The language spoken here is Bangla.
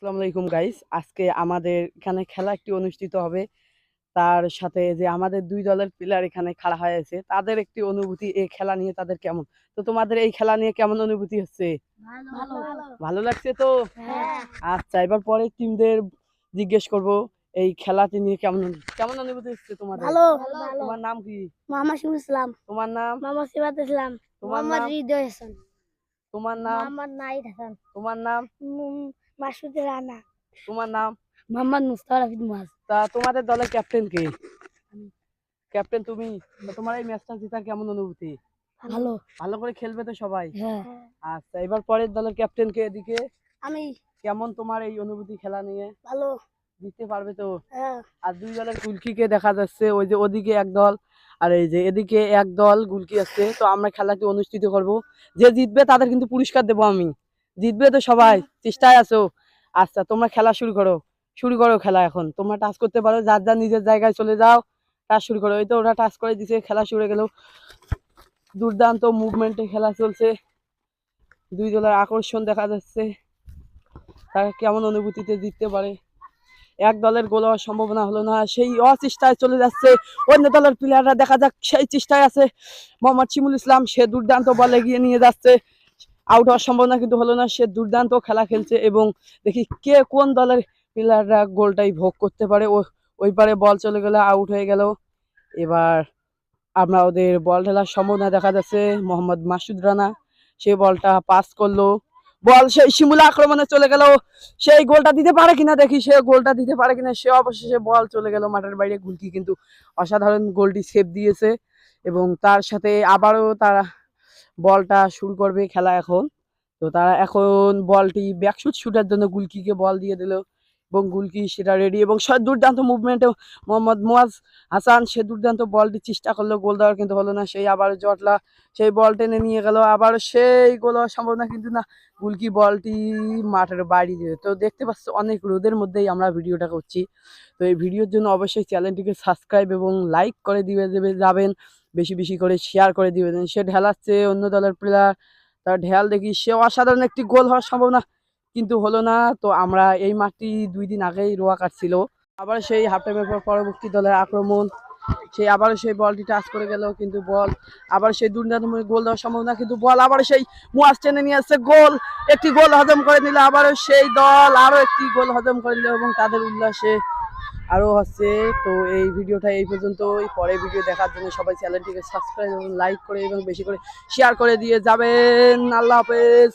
আসসালামু আলাইকুম গাইস। আজকে আমাদের এখানে খেলা একটি অনুষ্ঠিত হবে। তার সাথে যে আমাদের ২ দলের প্লেয়ার এখানে খাড়া হয়ে আছে, তাদের একটি অনুভূতি এই খেলা নিয়ে তাদের কেমন? তো তোমাদের এই খেলা নিয়ে কেমন অনুভূতি হচ্ছে? ভালো। ভালো লাগছে তো? হ্যাঁ। আচ্ছা, এবার পরের টিমদের জিজ্ঞেস করব এই খেলাটি নিয়ে কেমন অনুভূতি হচ্ছে তোমাদের? ভালো। তোমার নাম কি? মোহাম্মদ শিমুল ইসলাম, তোমার নাম? মোহাম্মদ সিবাত ইসলাম, তোমার মোহাম্মদ নাম? হৃদয় হাসান, তোমার নাম? মোহাম্মদ নাহিদ হাসান, তোমার নাম? মাসুদ রানা, তোমার নাম? মোহাম্মদ মুস্তাফা রাফিদ মুয়াজ। তা তোমাদের দলের ক্যাপ্টেন কে? ক্যাপ্টেন তুমি। তো তোমার এই ম্যাচটা জেতার কেমন অনুভূতি? ভালো। ভালো করে খেলবে তো সবাই? হ্যাঁ। আচ্ছা, এবার পরের দলের ক্যাপ্টেন কে এদিকে? আমি। কেমন তোমার এই অনুভূতি খেলা নিয়ে? ভালো। জিততে পারবে তো? হ্যাঁ। আর ২ দলের গুলকিকে দেখা যাচ্ছে, ওই যে ওদিকে এক দল আর এই যে এদিকে এক দল গুলকি আছে। তো আমরা খেলাটি অনুষ্ঠিত করব। যে জিতবে তাদের কিন্তু পুরস্কার দেবো আমি। জিতবে তো সবাই? চেষ্টায় আছো? আচ্ছা, তোমরা খেলা শুরু করো। শুরু করো খেলা এখন। তোমরা টাচ করতে পারো, যার যার নিজের জায়গায় চলে যাও। টাচ শুরু করো। এই তো ওরা টাচ করে দিছে, খেলা শুরু হয়ে গেল। দুর্দান্ত মুভমেন্টে খেলা চলছে। ২ দলের আকর্ষণ দেখা যাচ্ছে। তারা কেমন অনুভূতিতে জিততে পারে? এক দলের গোল হওয়ার সম্ভাবনা হলো না, সেই অচেষ্টায় চলে যাচ্ছে। অন্য দলের প্লেয়াররা দেখা যাক সেই চেষ্টায় আছে। মোহাম্মদ শিমুল ইসলাম, সে দুর্দান্ত বল এগিয়ে নিয়ে যাচ্ছে। আউট হওয়ার সম্ভাবনা কিন্তু হলো না, সে দুর্দান্ত খেলা খেলছে। এবং দেখি কে কোন দলের প্লেয়াররা গোলটাই ভোগ করতে পারে। ওই পারে বল চলে গেল, আউট হয়ে গেল। এবার আমরা ওদের বল ঢেলার সম্ভাবনা দেখা যাচ্ছে। মোহাম্মদ মাসুদ রানা, সে বলটা পাস করলো। বল সেই শিমুলা আক্রমণে চলে গেল। সেই গোলটা দিতে পারে কিনা দেখি, সে গোলটা দিতে পারে কিনা। সে অবশেষে বল চলে গেল মাঠের বাইরে। গুলকি কিন্তু অসাধারণ গোলটি সেভ দিয়েছে। এবং তার সাথে আবারও তারা বলটা শুরু করবে খেলা এখন। তো তারা এখন বলটি ব্যাকশুট শুটার জন্য গুলকিকে বল দিয়ে দিল। এবং গুলকি সেটা রেডি এবং দুর্দান্ত মুভমেন্টে মোহাম্মদ মুয়াজ হাসান, সে দুর্দান্ত বলটি চেষ্টা করলো গোল দেওয়ার, কিন্তু হলো না। সেই আবার জটলা সেই বল টেনে নিয়ে গেল, আবার সেই গোল হওয়ার সম্ভাবনা কিন্তু না। গুলকি বলটি মাঠের বাইরে দিয়ে। তো দেখতে পাচ্ছ অনেক রোদের মধ্যেই আমরা ভিডিওটা করছি। তো এই ভিডিওর জন্য অবশ্যই চ্যানেলটিকে সাবস্ক্রাইব এবং লাইক করে যাবেন। বেশি বেশি করে শেয়ার করে দিবেন। সে ঢেলাচ্ছে অন্য দলের প্লেয়ার, তার ঢেল দেখি সে অসাধারণ একটি গোল হওয়ার সম্ভাবনা, কিন্তু হলো না। তো আমরা এই মাঠটি ২ দিন আগেই রোয়া কাটছিল। আবার সেই হাফ টাইমের পর পরবর্তী দলের আক্রমণ, সেই আবারও সেই বলটি টাচ করে গেল, কিন্তু বল আবার সেই দুর্দান্ত গোল দেওয়ার সম্ভাবনা, কিন্তু বল আবার সেই মুয়াজ টেনে নিয়ে আসছে। গোল, একটি গোল হজম করে নিল। আবারও সেই দল আরো একটি গোল হজম করে নিল এবং তাদের উল্লাসে আরো হচ্ছে। তো এই ভিডিওটা এই পর্যন্তই। পরে ভিডিও দেখার জন্য সবাই চ্যানেলটিকে সাবস্ক্রাইব এবং লাইক করে এবং বেশি করে শেয়ার করে দিয়ে যাবেন। আল্লাহ হাফেজ।